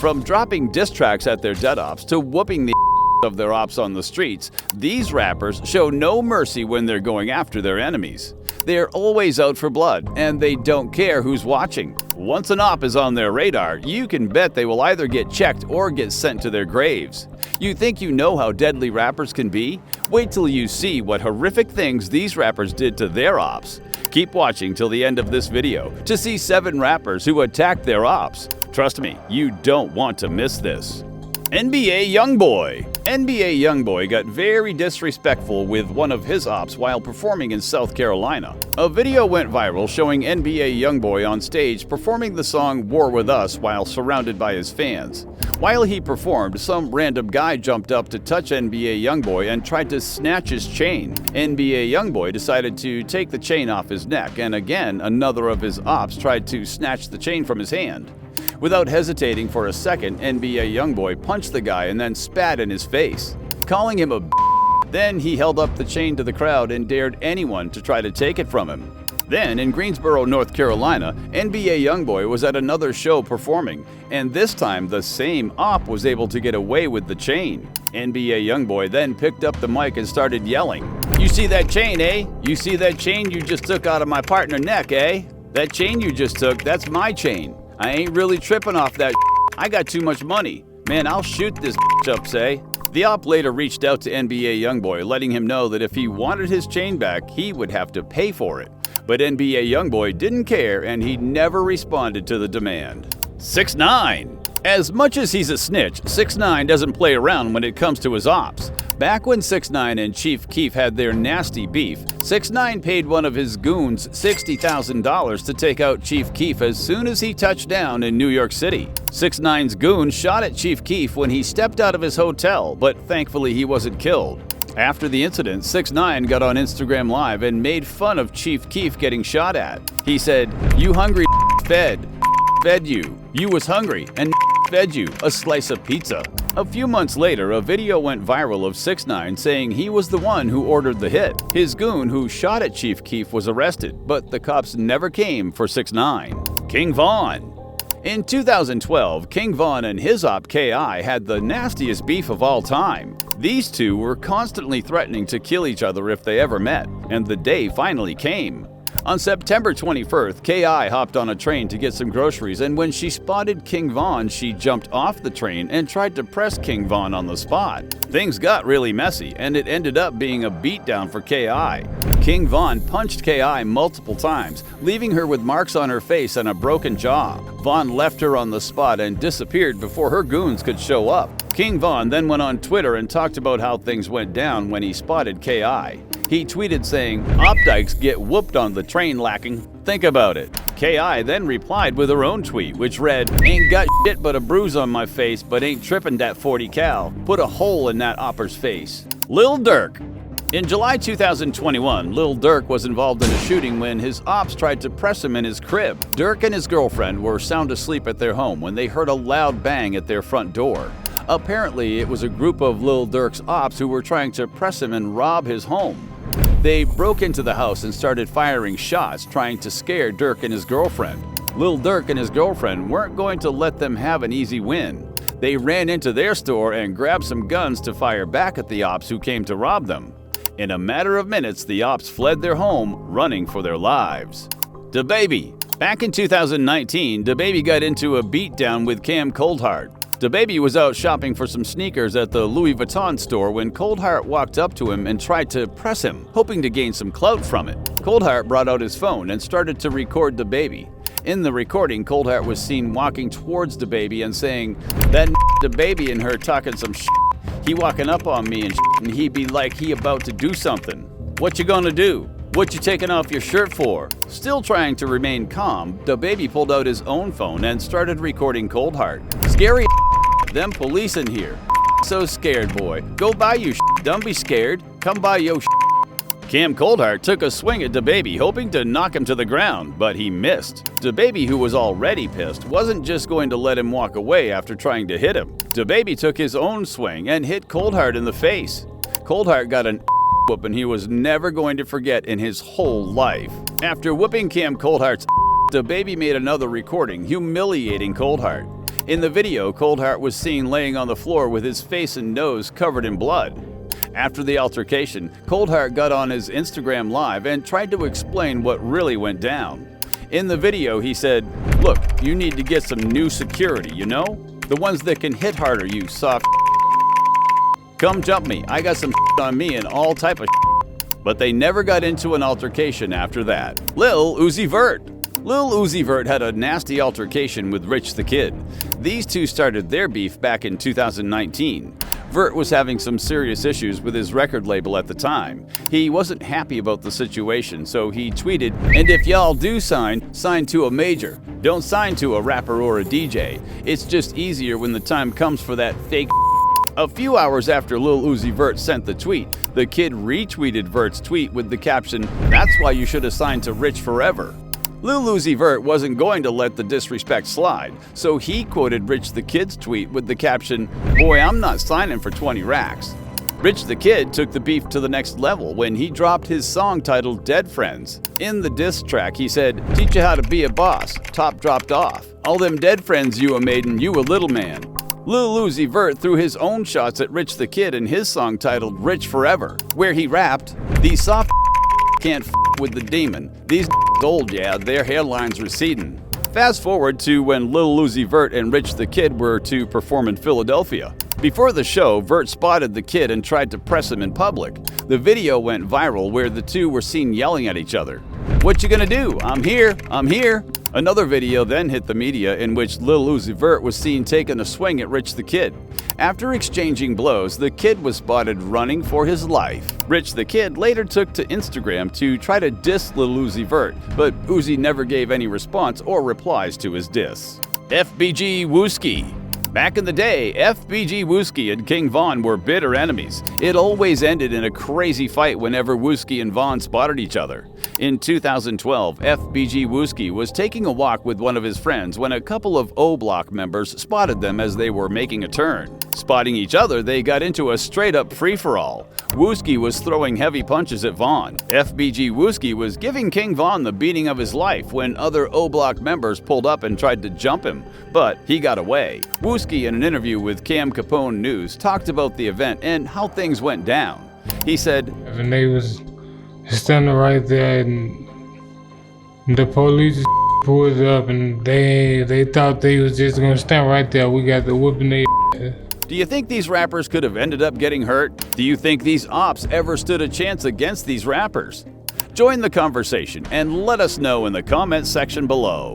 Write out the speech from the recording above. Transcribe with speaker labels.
Speaker 1: From dropping diss tracks at their dead ops to whooping the of their ops on the streets, these rappers show no mercy when they're going after their enemies. They're always out for blood, and they don't care who's watching. Once an op is on their radar, you can bet they will either get checked or get sent to their graves. You think you know how deadly rappers can be? Wait till you see what horrific things these rappers did to their ops. Keep watching till the end of this video to see 7 rappers who attacked their ops. Trust me, you don't want to miss this. NBA Youngboy. NBA Youngboy got very disrespectful with one of his ops while performing in South Carolina. A video went viral showing NBA Youngboy on stage performing the song War With Us while surrounded by his fans. While he performed, some random guy jumped up to touch NBA Youngboy and tried to snatch his chain. NBA Youngboy decided to take the chain off his neck, and again, another of his ops tried to snatch the chain from his hand. Without hesitating for a second, NBA Youngboy punched the guy and then spat in his face, calling him a b****. Then he held up the chain to the crowd and dared anyone to try to take it from him. Then, in Greensboro, North Carolina, NBA Youngboy was at another show performing, and this time the same op was able to get away with the chain. NBA Youngboy then picked up the mic and started yelling, "You see that chain, eh? You see that chain you just took out of my partner's neck, eh? That chain you just took, that's my chain. I ain't really tripping off that. I got too much money. Man, I'll shoot this up, say." The op later reached out to NBA Youngboy, letting him know that if he wanted his chain back, he would have to pay for it. But NBA Youngboy didn't care, and he never responded to the demand. 6ix9ine. As much as he's a snitch, 6ix9ine doesn't play around when it comes to his ops. Back when 6ix9ine and Chief Keef had their nasty beef, 6ix9ine paid one of his goons $60,000 to take out Chief Keef as soon as he touched down in New York City. 6ix9ine's goon shot at Chief Keef when he stepped out of his hotel, but thankfully he wasn't killed. After the incident, 6ix9ine got on Instagram Live and made fun of Chief Keef getting shot at. He said, "You hungry fed you. You was hungry and fed you a slice of pizza." A few months later, a video went viral of 6ix9ine saying he was the one who ordered the hit. His goon who shot at Chief Keef was arrested, but the cops never came for 6ix9ine. King Von. In 2012, King Von and his op KI had the nastiest beef of all time. These two were constantly threatening to kill each other if they ever met, and the day finally came. On September 21st, KI hopped on a train to get some groceries, and when she spotted King Von, she jumped off the train and tried to press King Von on the spot. Things got really messy, and it ended up being a beatdown for KI. King Von punched KI multiple times, leaving her with marks on her face and a broken jaw. Von left her on the spot and disappeared before her goons could show up. King Von then went on Twitter and talked about how things went down when he spotted KI. He tweeted saying, "Opdykes get whooped on the train lacking. Think about it." KI then replied with her own tweet, which read, "Ain't got shit but a bruise on my face, but ain't trippin' that 40 cal. Put a hole in that opper's face." Lil Durk. In July 2021, Lil Durk was involved in a shooting when his ops tried to press him in his crib. Durk and his girlfriend were sound asleep at their home when they heard a loud bang at their front door. Apparently, it was a group of Lil Durk's ops who were trying to press him and rob his home. They broke into the house and started firing shots, trying to scare Durk and his girlfriend. Lil Durk and his girlfriend weren't going to let them have an easy win. They ran into their store and grabbed some guns to fire back at the ops who came to rob them. In a matter of minutes, the ops fled their home, running for their lives. DaBaby. Back in 2019, DaBaby got into a beatdown with Cam Coldheart. DaBaby was out shopping for some sneakers at the Louis Vuitton store when Coldheart walked up to him and tried to press him, hoping to gain some clout from it. Coldheart brought out his phone and started to record DaBaby. In the recording, Coldheart was seen walking towards DaBaby and saying, "That DaBaby and her talking some shit. He walking up on me and he be like he about to do something. What you gonna do? What you taking off your shirt for?" Still trying to remain calm, DaBaby pulled out his own phone and started recording Coldheart. "Scary them police in here. So scared, boy. Go buy you Don't be scared. Come buy yo Cam Coldheart took a swing at DaBaby, hoping to knock him to the ground, but he missed. DaBaby, who was already pissed, wasn't just going to let him walk away after trying to hit him. DaBaby took his own swing and hit Coldheart in the face. Coldheart got an whooping he was never going to forget in his whole life. After whooping Cam Coldheart's, DaBaby made another recording humiliating Coldheart. In the video, Coldheart was seen laying on the floor with his face and nose covered in blood. After the altercation, Coldheart got on his Instagram Live and tried to explain what really went down. In the video, he said, "Look, you need to get some new security, you know? The ones that can hit harder, you soft Come jump me, I got some on me and all type of But they never got into an altercation after that. Lil Uzi Vert. Lil Uzi Vert had a nasty altercation with Rich the Kid. These two started their beef back in 2019. Vert was having some serious issues with his record label at the time. He wasn't happy about the situation, so he tweeted, "And if y'all do sign, sign to a major. Don't sign to a rapper or a DJ. It's just easier when the time comes for that fake." A few hours after Lil Uzi Vert sent the tweet, the Kid retweeted Vert's tweet with the caption, "That's why you should have signed to Rich forever." Lil Uzi Vert wasn't going to let the disrespect slide, so he quoted Rich the Kid's tweet with the caption, "Boy, I'm not signing for 20 racks." Rich the Kid took the beef to the next level when he dropped his song titled Dead Friends. In the diss track, he said, "Teach you how to be a boss, top dropped off. All them dead friends you a made and you a little man." Lil Uzi Vert threw his own shots at Rich the Kid in his song titled Rich Forever, where he rapped, "These soft can't with the demon. These old, yeah, their hairline's receding." Fast forward to when Lil Uzi Vert and Rich the Kid were to perform in Philadelphia. Before the show, Vert spotted the Kid and tried to press him in public. The video went viral where the two were seen yelling at each other. "What you gonna do? I'm here, I'm here." Another video then hit the media in which Lil Uzi Vert was seen taking a swing at Rich the Kid. After exchanging blows, the Kid was spotted running for his life. Rich the Kid later took to Instagram to try to diss Lil Uzi Vert, but Uzi never gave any response or replies to his diss. FBG Wooski. Back in the day, FBG Wooski and King Von were bitter enemies. It always ended in a crazy fight whenever Wooski and Von spotted each other. In 2012, FBG Wooski was taking a walk with one of his friends when a couple of O Block members spotted them as they were making a turn. Spotting each other, they got into a straight-up free-for-all. Wooski was throwing heavy punches at Von. FBG Wooski was giving King Von the beating of his life when other O Block members pulled up and tried to jump him, but he got away. Wooski, in an interview with Cam Capone News, talked about the event and how things went down. He said,
Speaker 2: "And they was standing right there, and the police pulled up, and they thought they was just gonna stand right there. We got the whooping their."
Speaker 1: Do you think these rappers could have ended up getting hurt? Do you think these Opps ever stood a chance against these rappers? Join the conversation and let us know in the comments section below.